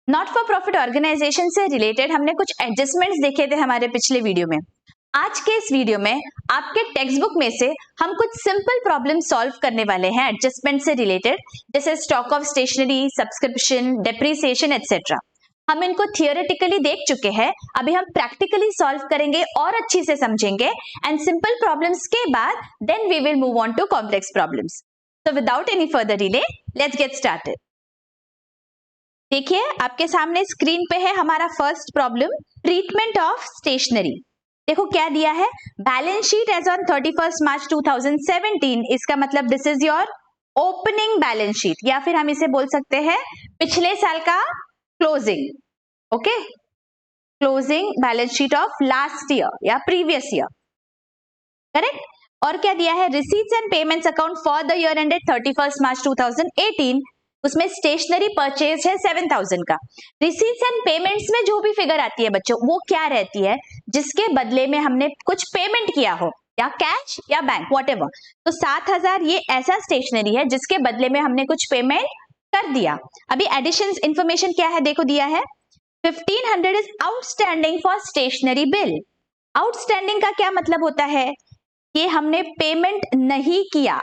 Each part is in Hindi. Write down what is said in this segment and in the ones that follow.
नॉट फॉर प्रॉफिट ऑर्गेनाइजेशन से रिलेटेड हमने कुछ एडजस्टमेंट्स देखे थे हमारे पिछले वीडियो में। आज के इस वीडियो में आपके टेक्स्ट बुक में से हम कुछ सिंपल प्रॉब्लम सॉल्व करने वाले हैं एडजस्टमेंट से रिलेटेड, जैसे stock of stationery, subscription, depreciation etcetera. हम इनको थियोरेटिकली देख चुके हैं, अभी हम प्रैक्टिकली सॉल्व करेंगे और अच्छी से समझेंगे एंड सिंपल प्रॉब्लम्स के बाद then we will move on to complex problems. So without any further delay let's get started. देखिए आपके सामने स्क्रीन पे है हमारा first problem, treatment of stationery. देखो क्या दिया है, balance sheet as on 31 March 2017। इसका मतलब this is your opening balance sheet, या फिर हम इसे बोल सकते हैं पिछले साल का closing. Okay, closing balance sheet of last year या प्रीवियस ईयर, करेक्ट। और क्या दिया है, receipts and payments account for the year ended 31 मार्च 2018। उसमें स्टेशनरी परचेज है 7000 का। रिसीट्स एंड पेमेंट्स में जो भी फिगर आती है बच्चों, वो क्या रहती है, जिसके बदले में हमने कुछ पेमेंट किया हो, या कैश या बैंक व्हाटएवर। तो 7000 ये ऐसा स्टेशनरी है जिसके बदले में हमने कुछ पेमेंट कर दिया। अभी एडिशन इंफॉर्मेशन क्या है, देखो दिया है 1500 is outstanding for stationery bill. Outstanding का क्या मतलब होता है कि हमने पेमेंट नहीं किया,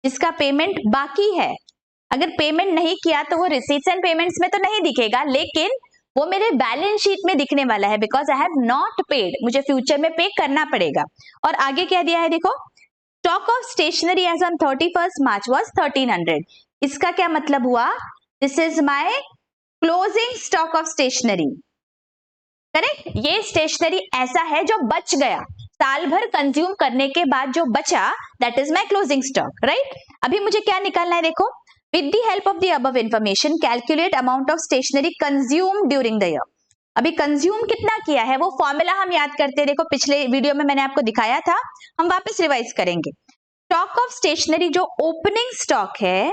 जिसका पेमेंट बाकी है। अगर पेमेंट नहीं किया तो वो रिसीट्स एंड पेमेंट्स में तो नहीं दिखेगा, लेकिन वो मेरे बैलेंस शीट में दिखने वाला है, because I have not paid, मुझे फ्यूचर में पे करना पड़ेगा। और आगे क्या दिया है, देखो stock of stationery as on 31 March was 1300। इसका क्या मतलब हुआ, this is my closing stock of stationery, correct. ये स्टेशनरी ऐसा है जो बच गया, साल भर कंज्यूम करने के बाद जो बचा, that is my closing stock, right. अभी मुझे क्या निकालना है, देखो with the help of the above information calculate amount of stationery consume during the year. अभी कंज्यूम कितना किया है वो फॉर्मूला हम याद करते हैं, देखो पिछले वीडियो में मैंने आपको दिखाया था, हम वापस रिवाइज करेंगे। स्टॉक ऑफ स्टेशनरी जो ओपनिंग स्टॉक है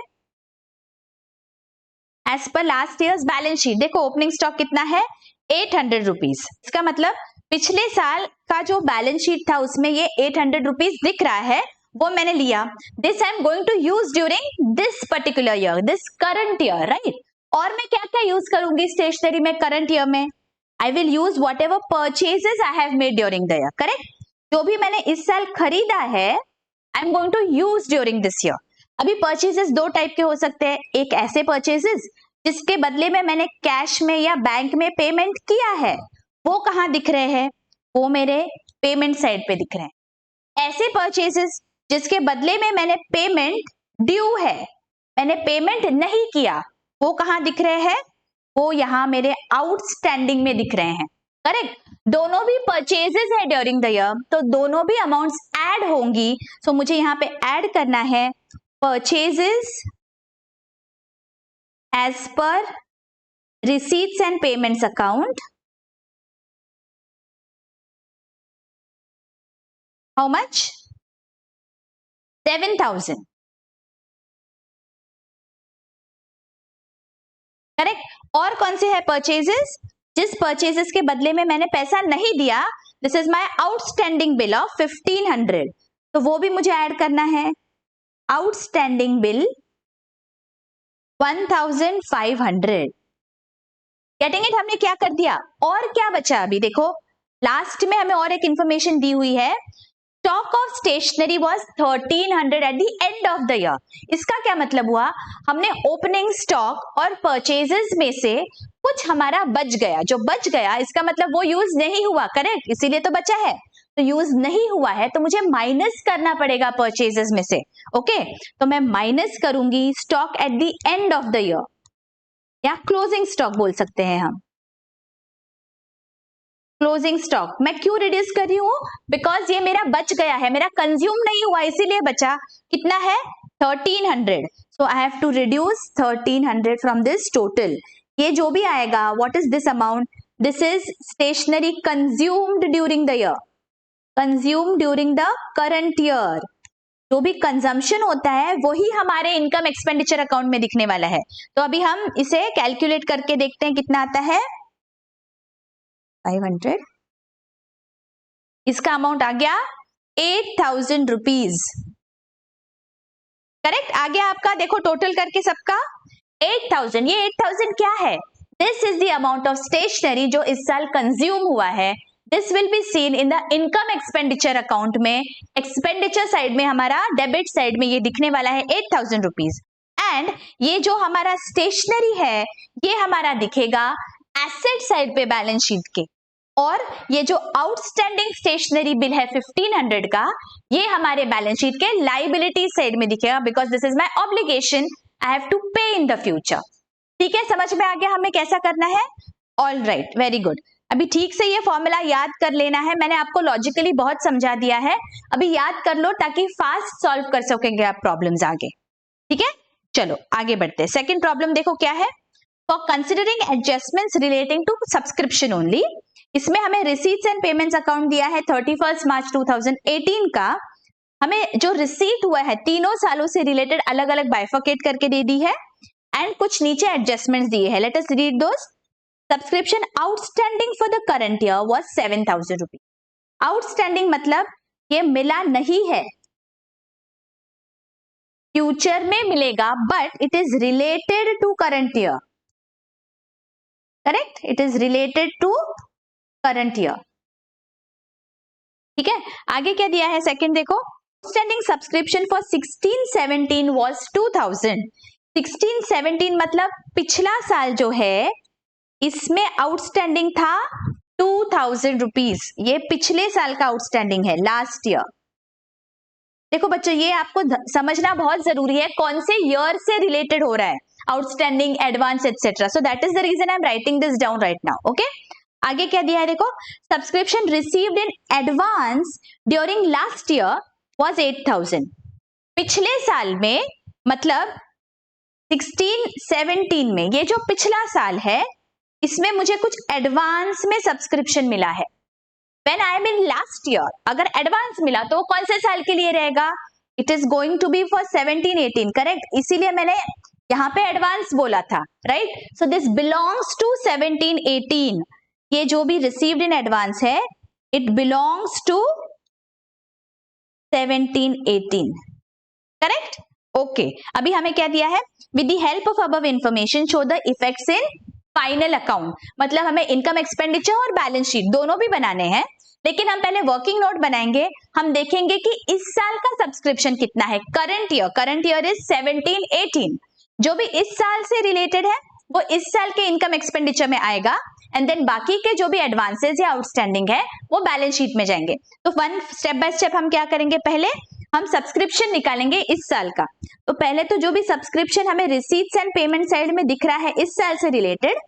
एज पर लास्ट ईयर्स बैलेंस शीट, देखो ओपनिंग स्टॉक कितना है 800 रुपीज। इसका मतलब पिछले साल का जो बैलेंस शीट था उसमें ये 800 रुपीज दिख रहा है, वो मैंने लिया। This I am going to use during this particular year, this current year, right. और मैं क्या क्या यूज करूंगी स्टेशनरी में करंट ईयर में, I will use whatever purchases I have made during the year, correct. जो भी मैंने इस साल खरीदा है I am going to use during this year. अभी परचेजेस दो टाइप के हो सकते हैं, एक ऐसे परचेजेस जिसके बदले में मैंने कैश में या बैंक में पेमेंट किया है, वो कहाँ दिख रहे हैं, वो मेरे पेमेंट साइड पे दिख रहे हैं। ऐसे परचेजेस जिसके बदले में मैंने पेमेंट ड्यू है, मैंने पेमेंट नहीं किया, वो कहाँ दिख रहे हैं, वो यहाँ मेरे आउटस्टैंडिंग में दिख रहे हैं, करेक्ट। दोनों भी परचेजेस है ड्यूरिंग द ईयर, तो दोनों भी अमाउंट्स ऐड होंगी। सो मुझे यहाँ पे ऐड करना है परचेजेस एज पर receipts and payments account. How much? 7000, correct. और कौन से है परचेजेस, जिस परचेजेस के बदले में मैंने पैसा नहीं दिया, this is my outstanding bill of 1500, तो वो भी मुझे ऐड करना है। Outstanding bill 1500, getting it. हमने क्या कर दिया, और क्या बचा, अभी देखो लास्ट में हमें और एक इंफॉर्मेशन दी हुई है, stock of stationery was 1300 at the end of the year. इसका क्या मतलब हुआ, हमने ओपनिंग स्टॉक और परचेजेस में से कुछ हमारा बच गया, जो बच गया इसका मतलब वो यूज नहीं हुआ, करेक्ट, इसीलिए तो बचा है। तो यूज नहीं हुआ है तो मुझे माइनस करना पड़ेगा परचेजेस में से, ओके। तो मैं माइनस करूंगी stock at the end of the year, या क्लोजिंग स्टॉक बोल सकते हैं हम। क्लोजिंग स्टॉक मैं क्यों रिड्यूस कर रही हूं, बिकॉज ये मेरा बच गया है, मेरा कंज्यूम नहीं हुआ, इसीलिए बचा। कितना है 1300, so I have to reduce 1300 from this total. ये जो भी आएगा, what is this amount, this is stationery consumed during the year, consume during the current year. जो भी कंजम्पशन होता है वही हमारे इनकम एक्सपेंडिचर अकाउंट में दिखने वाला है। तो अभी हम इसे कैलकुलेट करके देखते हैं कितना आता है, 500, इसका अमाउंट आ गया 8000 रुपीज, करेक्ट। आ गया आपका, देखो टोटल करके सबका 8,000, ये 8,000 क्या है? This is the amount of stationery जो इस साल कंज्यूम हुआ है. This will be seen in the income expenditure account में. एक्सपेंडिचर साइड में हमारा डेबिट साइड में ये दिखने वाला है 8,000 रुपीज. एंड ये जो हमारा स्टेशनरी है ये हमारा दिखेगा एसेट साइड पे बैलेंस शीट के. और ये जो आउटस्टैंडिंग स्टेशनरी बिल है 1500 का, ये हमारे बैलेंस शीट के लाइबिलिटी साइड में दिखेगा, because this is my obligation I have to pay in the future. ठीक है, समझ में आ गया हमें कैसा करना है? All right, very good. अभी ठीक से ये फॉर्मूला याद कर लेना है. मैंने आपको लॉजिकली बहुत समझा दिया है, अभी याद कर लो ताकि फास्ट सॉल्व कर सकेंगे आप प्रॉब्लम्स आगे. ठीक है, चलो आगे बढ़ते हैं. सेकेंड प्रॉब्लम देखो क्या है. For considering adjustments relating to subscription only. इसमें हमें रिसीट्स एंड पेमेंट्स अकाउंट दिया है 31 मार्च 2018 का. हमें जो रिसीट हुआ है तीनों सालों से रिलेटेड अलग अलग बाइफरकेट करके दे दी है एंड कुछ नीचे एडजस्टमेंट्स दिए हैं. Let us read those. Subscription outstanding for the current year was 7,000 rupees. Outstanding मतलब ये मिला नहीं है, फ्यूचर में मिलेगा, but it is related to current year. Correct, it is related to current year. ठीक है, आगे क्या दिया है सेकंड देखो. Outstanding subscription for 16-17 was 2,000. 16-17 मतलब पिछला साल जो है इसमें आउटस्टैंडिंग था 2,000 रुपीज. ये पिछले साल का आउटस्टैंडिंग है, लास्ट ईयर. देखो बच्चों, ये आपको समझना बहुत जरूरी है कौन से ईयर से रिलेटेड हो रहा है outstanding, advance etcetera. So that is the reason I am writing this down right now. Okay, आगे क्या दिया है देखो. Subscription received in advance during last year was 8,000. पिछले साल में मतलब 16-17 में, ये जो पिछला साल है इसमें मुझे कुछ एडवांस में सब्सक्रिप्शन मिला है. When I am in last year, अगर एडवांस मिला तो कौन से साल के लिए रहेगा? It is going to be for 17-18. Correct, इसीलिए मैंने यहाँ पे एडवांस बोला था. Right, so this belongs to 17-18. ये जो भी रिसीव्ड इन एडवांस है it belongs to 17-18. Correct, okay. अभी हमें क्या दिया है? With the help of above information show the effects in final account. मतलब हमें इनकम एक्सपेंडिचर और बैलेंस शीट दोनों भी बनाने हैं, लेकिन हम पहले वर्किंग नोट बनाएंगे. हम देखेंगे कि इस साल का सब्सक्रिप्शन कितना है. Current year is 17-18. जो भी इस साल से रिलेटेड है वो इस साल के इनकम एक्सपेंडिचर में आएगा एंड देन बाकी के जो भी एडवांसेस या आउटस्टैंडिंग है वो बैलेंस शीट में जाएंगे. तो वन स्टेप बाय स्टेप हम क्या करेंगे, पहले हम सब्सक्रिप्शन निकालेंगे इस साल का. तो पहले तो जो भी सब्सक्रिप्शन हमें रिसीट्स एंड पेमेंट साइड में दिख रहा है इस साल से रिलेटेड,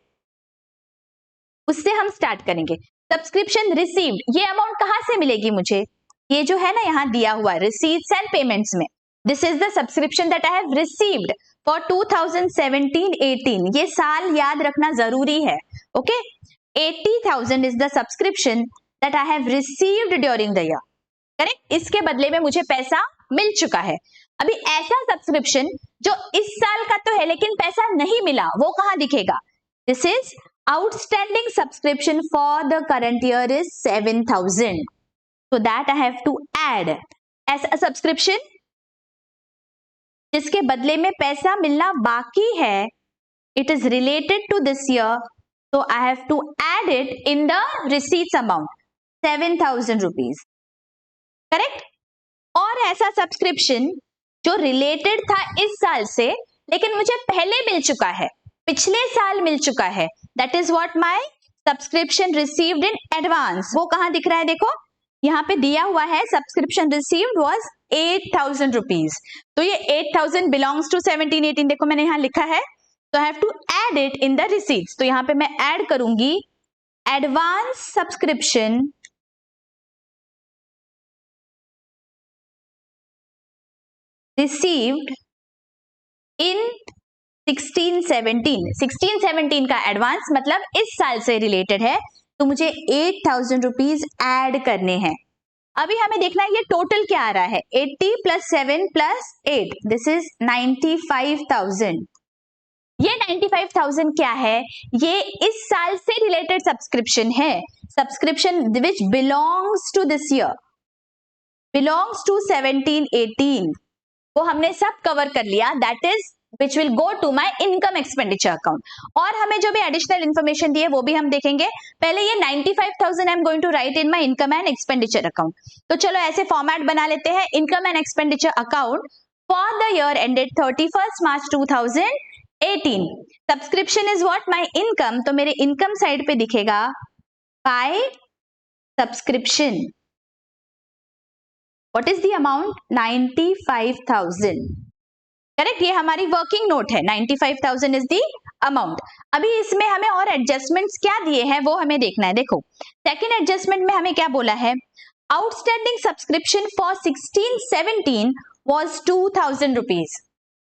उससे हम स्टार्ट करेंगे. सब्सक्रिप्शन रिसीव्ड, ये अमाउंट कहां से मिलेगी मुझे? ये जो है ना यहाँ दिया हुआ रिसीट्स एंड पेमेंट्स में. This is the subscription that I have received for 2017-18. ये साल याद रखना जरूरी है. Okay, 80,000 is the subscription that I have received during the year. Correct, इसके बदले में मुझे पैसा मिल चुका है. अभी ऐसा सब्सक्रिप्शन जो इस साल का तो है लेकिन पैसा नहीं मिला, वो कहां दिखेगा? This is outstanding subscription for the current year is 7,000. so that I have to add as a subscription जिसके बदले में पैसा मिलना बाकी है. It is related to this year, so I have to add it in the receipts amount 7,000 rupees. Correct. और ऐसा सब्सक्रिप्शन जो रिलेटेड था इस साल से लेकिन मुझे पहले मिल चुका है, पिछले साल मिल चुका है, that is what my subscription received in advance. वो कहां दिख रहा है देखो, यहाँ पे दिया हुआ है सब्सक्रिप्शन रिसीव्ड वाज 8,000 रुपीज. तो ये 8,000 बिलोंग्स टू 17-18. देखो मैंने यहाँ लिखा है, तो I have to add it in the receipts. तो यहाँ पे मैं ऐड करूंगी एडवांस सब्सक्रिप्शन रिसीव्ड इन 16-17. 16-17 का एडवांस मतलब इस साल से रिलेटेड है, तो मुझे 8,000 रुपीज ऐड करने हैं. अभी हमें देखना है ये टोटल क्या आ रहा है. 80 + 7 + 8, दिस इज 95,000. ये 95,000 क्या है? ये इस साल से रिलेटेड सब्सक्रिप्शन है. Subscription which belongs to this year, belongs to 17-18. वो हमने सब कवर कर लिया. That is which will go to my income expenditure account. और हमें जो भी additional information दी है वो भी हम देखेंगे. पहले ये 95,000 I'm going to write in my income and expenditure account. तो चलो ऐसे format बना लेते हैं. Income and expenditure account for the year ended 31st March 2018. Subscription is what? My income. तो मेरे income side पे दिखेगा by subscription. What is the amount? 95,000. Correct, ये हमारी वर्किंग नोट है. 95,000 इज दी अमाउंट. अभी इसमें हमें और एडजस्टमेंट्स क्या दिए हैं वो हमें देखना है. देखो सेकेंड एडजस्टमेंट में हमें क्या बोला है? Outstanding subscription for 16-17 was 2,000 rupees.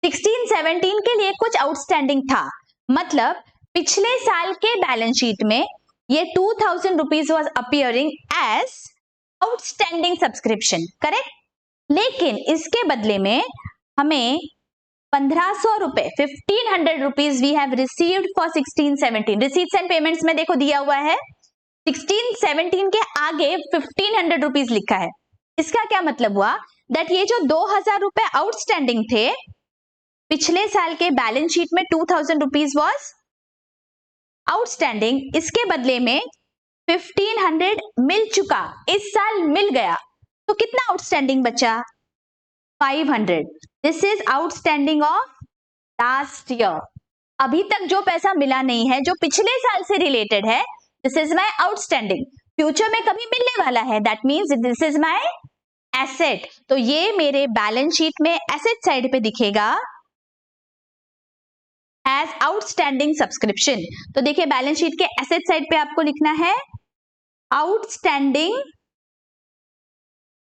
16-17 के लिए कुछ आउटस्टैंडिंग था, मतलब पिछले साल के बैलेंस शीट में ये 2,000 rupees was appearing as outstanding subscription. Correct, लेकिन इसके बदले में हमें 1,500 रुपए 1,500 rupees we have received for 16-17. Receipts and payments में देखो दिया हुआ है 16-17 के आगे 1,500 रुपीज लिखा है. इसका क्या मतलब हुआ? दैट ये जो 2,000 रुपए आउटस्टैंडिंग थे पिछले साल के बैलेंस शीट में 2,000 रुपीज वॉज आउटस्टैंडिंग, इसके बदले में 1,500 मिल चुका, इस साल मिल गया, तो कितना आउटस्टैंडिंग बचा? 500. This is outstanding of last year. अभी तक जो पैसा मिला नहीं है जो पिछले साल से रिलेटेड है, this is my outstanding. Future में कभी मिलने वाला है, that means this is my asset. तो ये मेरे बैलेंस शीट में एसेट साइड पे दिखेगा एज आउटस्टैंडिंग सब्सक्रिप्शन. तो देखिए बैलेंस शीट के एसेट साइड पे आपको लिखना है आउटस्टैंडिंग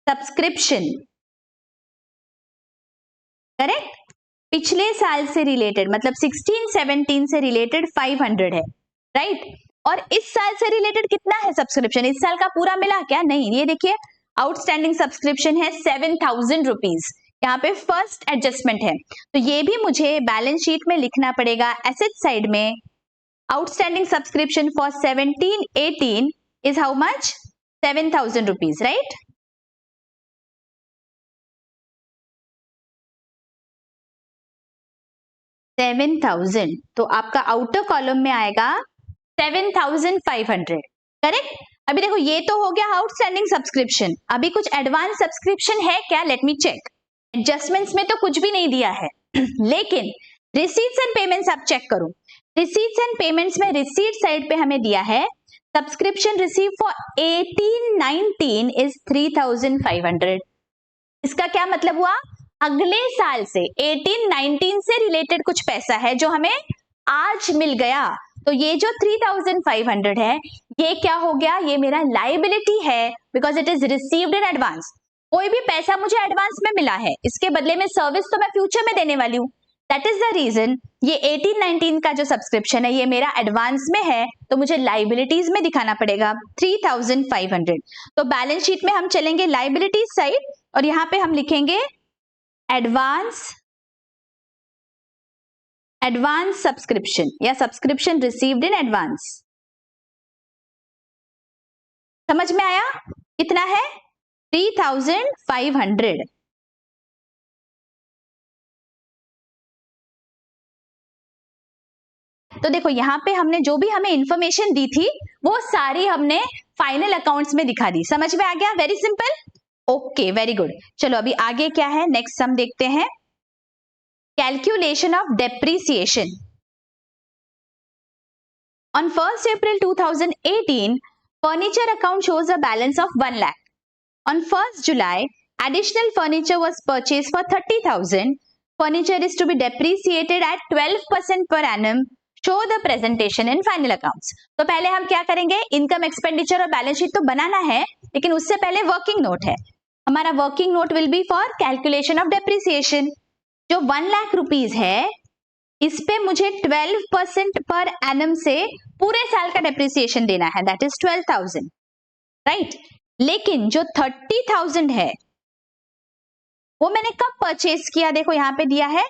सब्सक्रिप्शन. करेक्ट, पिछले साल से रिलेटेड मतलब 16-17 से रिलेटेड 500 है, राइट. और इस साल से रिलेटेड कितना है सब्सक्रिप्शन? इस साल का पूरा मिला क्या? नहीं. ये देखिए आउटस्टैंडिंग सब्सक्रिप्शन है 7,000 रुपीज. यहाँ पे फर्स्ट एडजस्टमेंट है, तो ये भी मुझे बैलेंस शीट में लिखना पड़ेगा एसेट साइड में. Outstanding subscription for 17-18 is how much? 7,000 rupees, right. $7,000. तो आपका आउटर कॉलम में आएगा 7,500. करेक्ट. अभी देखो ये तो हो गया आउटस्टैंडिंग सब्सक्रिप्शन. अभी कुछ एडवांस सब्सक्रिप्शन है क्या? Let me check. एडजस्टमेंट्स में तो कुछ भी नहीं दिया है लेकिन रिसीट्स एंड पेमेंट्स आप चेक करो. रिसीट्स एंड पेमेंट्स में रिसीट साइड पे हमें दिया है सब्सक्रिप्शन रिसीव फॉर 18-19 इज 3,500. इसका क्या मतलब हुआ? अगले साल से 18-19 से रिलेटेड कुछ पैसा है जो हमें आज मिल गया. तो ये जो 3,500 है ये क्या हो गया? ये मेरा लाइबिलिटी है because it is received in advance. कोई भी पैसा मुझे एडवांस में मिला है, इसके बदले में सर्विस तो मैं फ्यूचर में देने वाली हूँ. दैट इज द रीजन ये 18-19 का जो सब्सक्रिप्शन है ये मेरा एडवांस में है, तो मुझे लाइबिलिटीज में दिखाना पड़ेगा 3,500. तो बैलेंस शीट में हम चलेंगे लाइबिलिटीज साइड और यहाँ पे हम लिखेंगे एडवांस सब्सक्रिप्शन या सब्सक्रिप्शन रिसीव्ड इन एडवांस. समझ में आया? कितना है? 3,500. तो देखो यहाँ पे हमने जो भी हमें इंफॉर्मेशन दी थी वो सारी हमने फाइनल अकाउंट्स में दिखा दी. समझ में आ गया? Very simple. Okay, very good. चलो अभी आगे क्या है, नेक्स्ट हम देखते हैं calculation of depreciation. On 1st April 2018 furniture account shows a balance of 1 lakh. On 1st July additional furniture was purchased for 30,000. Furniture is to be depreciated at 12% per annum. Show the presentation in final accounts. तो पहले हम क्या करेंगे? इनकम एक्सपेंडिचर और बैलेंस शीट तो बनाना है लेकिन उससे पहले वर्किंग नोट है. हमारा working note will be for calculation of depreciation. जो 1 लाख रुपीज है इस पे मुझे 12% पर एनम से पूरे साल का डेप्रीसिएशन देना है, दैट इज 12,000, राइट. लेकिन जो 30,000 है वो मैंने कब परचेज किया? देखो यहाँ पे दिया है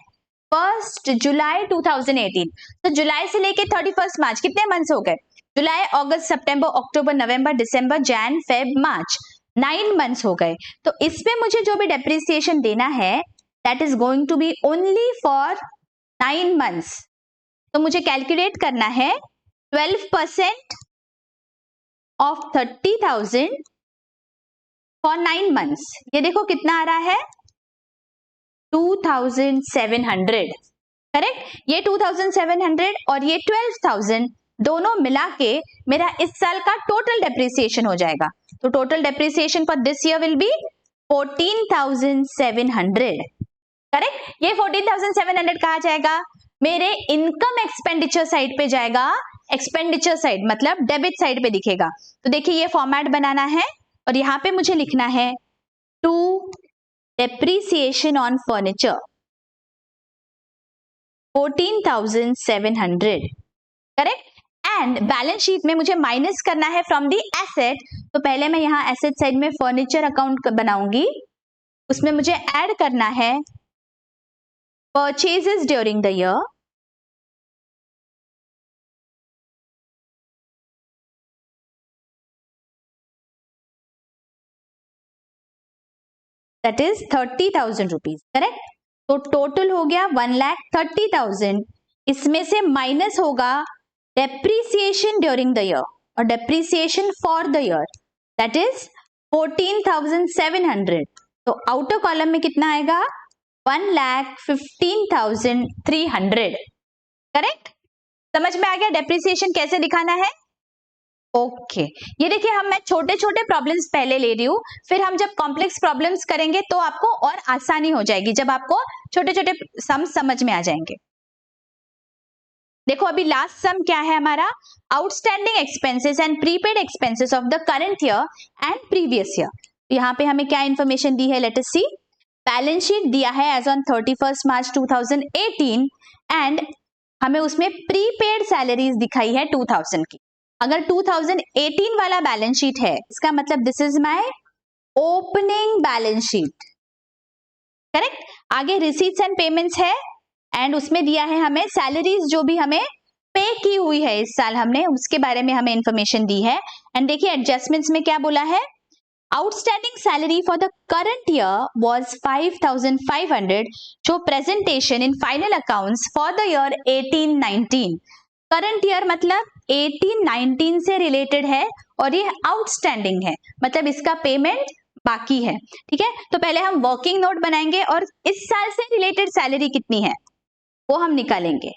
1st जुलाई 2018. तो जुलाई से लेके 31st मार्च कितने मंथ्स हो गए? जुलाई, अगस्त, सितंबर, अक्टूबर, नवंबर, दिसंबर, जैन, फेब, मार्च, 9 मंथ्स हो गए. तो इसमें मुझे जो भी डेप्रीसिएशन देना है that is going to be only for 9 months, तो मुझे कैलकुलेट करना है 12% ऑफ 30,000 फॉर 9 months। ये देखो कितना आ रहा है 2,700, करेक्ट। ये 2,700 और ये 12,000 दोनों मिला के मेरा इस साल का टोटल डेप्रिसिएशन हो जाएगा। तो total depreciation for this year will be 14,700, correct. ये 14,700 कहा जाएगा मेरे इनकम एक्सपेंडिचर साइड पे जाएगा। एक्सपेंडिचर साइड मतलब डेबिट साइड पे दिखेगा। तो देखिए ये फॉर्मेट बनाना है और यहां पे मुझे लिखना है to depreciation on furniture 14,700, correct. And balance sheet में मुझे माइनस करना है फ्रॉम दी एसेट। तो पहले मैं यहां एसेट साइड में फर्नीचर अकाउंट बनाऊंगी, उसमें मुझे ऐड करना है purchases during the year, that is 30,000 rupees, correct. तो टोटल हो गया 1,30,000। इसमें से माइनस होगा डेप्रिसिएशन ड्यूरिंग द ईयर और depreciation for the year, that is 14,700। तो आउटर कॉलम में कितना आएगा 1,15,300, करेक्ट। समझ में आ गया डेप्रिसिएशन कैसे दिखाना है? ओके ये देखिए हम मैं छोटे छोटे प्रॉब्लम्स पहले ले रही हूं, फिर हम जब कॉम्प्लेक्स प्रॉब्लम्स करेंगे तो आपको और आसानी हो जाएगी, जब आपको छोटे छोटे सम समझ में आ जाएंगे। देखो अभी लास्ट सम क्या है हमारा, outstanding expenses and prepaid expenses of the current year and previous year. यहाँ पे हमें क्या इंफॉर्मेशन दी है, लेट अस सी। बैलेंस शीट दिया है एज ऑन 31 मार्च 2018 एंड हमें उसमें प्रीपेड सैलरीज दिखाई है 2,000 की। अगर 2018 वाला बैलेंस शीट है इसका मतलब this is my opening balance sheet, correct. आगे रिसीट्स एंड पेमेंट्स है एंड उसमें दिया है हमें सैलरीज जो भी हमें पे की हुई है इस साल हमने, उसके बारे में हमें इंफॉर्मेशन दी है। एंड देखिए एडजस्टमेंट्स में क्या बोला है, outstanding salary for the current year was 5,500 जो presentation in final accounts for the year 18-19। Current year मतलब 18-19 से रिलेटेड है और ये आउटस्टैंडिंग है, मतलब इसका पेमेंट बाकी है, ठीक है। तो पहले हम वर्किंग नोट बनाएंगे और इस साल से रिलेटेड सैलरी कितनी है वो हम निकालेंगे।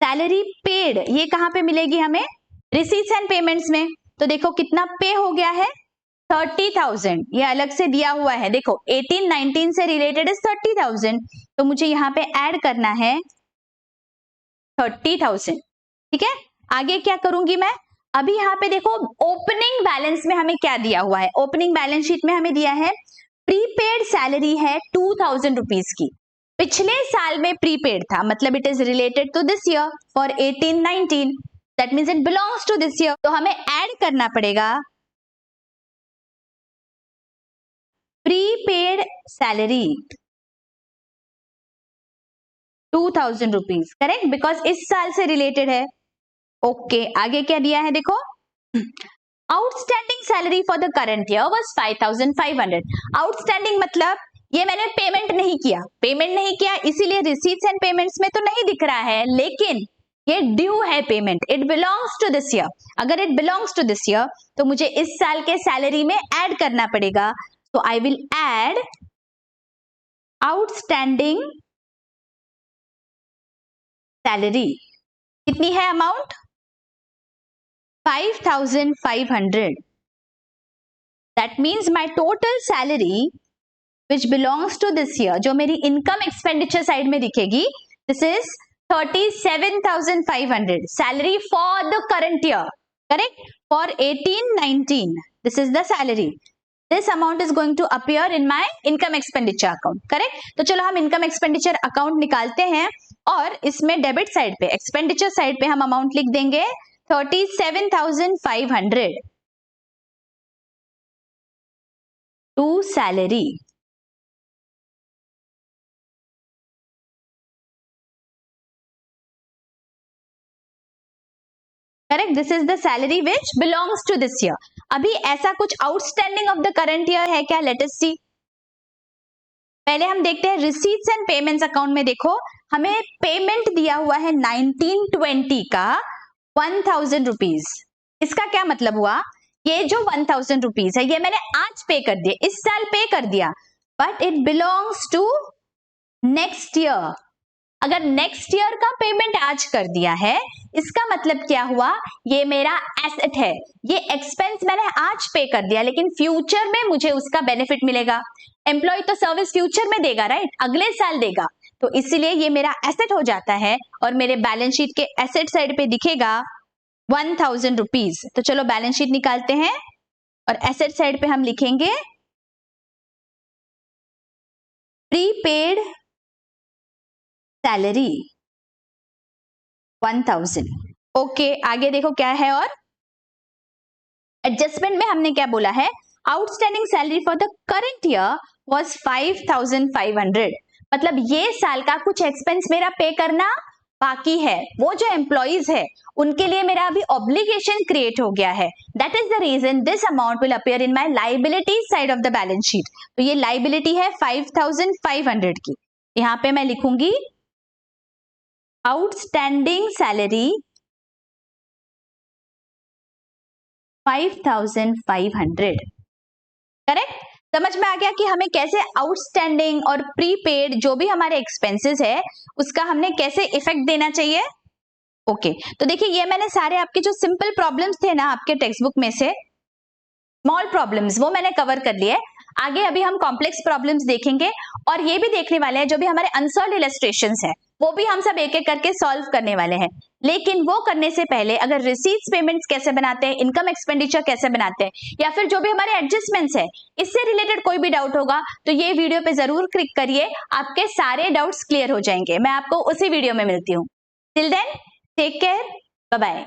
सैलरी पेड ये कहां पे मिलेगी हमें, रिसीट्स एंड पेमेंट्स में। तो देखो कितना पे हो गया है 30,000, ये अलग से दिया हुआ है। देखो 18-19 से रिलेटेड इज 30,000, तो मुझे यहाँ पे ऐड करना है 30,000, ठीक है। आगे क्या करूंगी मैं, अभी यहाँ पे देखो ओपनिंग बैलेंस में हमें क्या दिया हुआ है, ओपनिंग बैलेंस शीट में हमें दिया है प्रीपेड सैलरी है 2,000 रुपीज की। पिछले साल में प्रीपेड था, मतलब it is related to this year for 18-19, that means it belongs to this year. तो हमें ऐड करना पड़ेगा prepaid salary 2,000 rupees, correct, because इस साल से रिलेटेड है। ओके आगे क्या दिया है देखो, outstanding salary for the current year was 5,500। Outstanding मतलब ये मैंने पेमेंट नहीं किया, इसीलिए रिसीट्स एंड पेमेंट्स में तो नहीं दिख रहा है, लेकिन ये ड्यू है payment, it belongs to this year. अगर it belongs to this year तो मुझे इस साल के सैलरी में ऐड करना पड़ेगा। So I will add outstanding salary. कितनी है amount 5,500. That means my total salary which belongs to this year, जो मेरी इनकम एक्सपेंडिचर साइड में दिखेगी, this is 37,500 salary for the current year, correct, for 18-19 this is the salary. This amount is going to appear in my income expenditure account, correct। तो चलो हम income expenditure account निकालते हैं और इसमें डेबिट साइड पे एक्सपेंडिचर साइड पे हम अमाउंट लिख देंगे 37,500 to salary, correct, this is the salary which belongs to this year. अभी ऐसा कुछ outstanding of the current year है क्या, लेट अस सी। पहले हम देखते हैं रिसीट्स एंड पेमेंट्स अकाउंट में। देखो हमें पेमेंट दिया हुआ है 1920 का 1000 रुपीज। इसका क्या मतलब हुआ, ये जो 1000 रुपीज है ये मैंने आज पे कर दिया, इस साल पे कर दिया, but it belongs to next year. अगर नेक्स्ट ईयर का पेमेंट आज कर दिया है, इसका मतलब क्या हुआ, ये मेरा एसेट है, ये एक्सपेंस मैंने आज पे कर दिया, लेकिन फ्यूचर में मुझे उसका बेनिफिट मिलेगा। एम्प्लॉय तो सर्विस फ्यूचर में देगा, राइट, अगले साल देगा, तो इसीलिए ये मेरा एसेट हो जाता है और मेरे बैलेंस शीट के एसेट साइड पे दिखेगा 1000 रुपीज। तो चलो बैलेंस शीट निकालते हैं और एसेट साइड पे हम लिखेंगे प्रीपेड सैलरी 1000। ओके, आगे देखो क्या है, और एडजस्टमेंट में हमने क्या बोला है, outstanding salary for the current year was 5500। मतलब ये साल का कुछ एक्सपेंस मेरा पे करना बाकी है, वो जो एम्प्लॉइज है उनके लिए मेरा अभी ऑब्लिगेशन क्रिएट हो गया है। That is the reason this amount will appear in my liability side of the balance sheet. तो ये लायबिलिटी है 5500 की, यहां पे मैं लिखूंगी आउटस्टैंडिंग सैलरी 5500। करेक्ट, समझ में आ गया कि हमें कैसे आउटस्टैंडिंग और प्रीपेड जो भी हमारे एक्सपेंसेस है उसका हमने कैसे इफेक्ट देना चाहिए। ओके, तो देखिए ये मैंने सारे आपके जो सिंपल प्रॉब्लम्स थे ना आपके टेक्स्ट बुक में से, स्मॉल प्रॉब्लम्स, वो मैंने कवर कर लिए। आगे अभी हम कॉम्प्लेक्स प्रॉब्लम्स देखेंगे और ये भी देखने वाले हैं जो भी हमारे अनसॉल्व्ड इलस्ट्रेशंस है वो भी हम सब एक एक करके सॉल्व करने वाले हैं। लेकिन वो करने से पहले अगर रिसीट्स पेमेंट्स कैसे बनाते हैं, इनकम एक्सपेंडिचर कैसे बनाते हैं, या फिर जो भी हमारे एडजस्टमेंट्स है इससे रिलेटेड कोई भी डाउट होगा तो ये वीडियो पे जरूर क्लिक करिए, आपके सारे डाउट्स क्लियर हो जाएंगे। मैं आपको उसी वीडियो में मिलती हूँ। Till then take care, bye bye.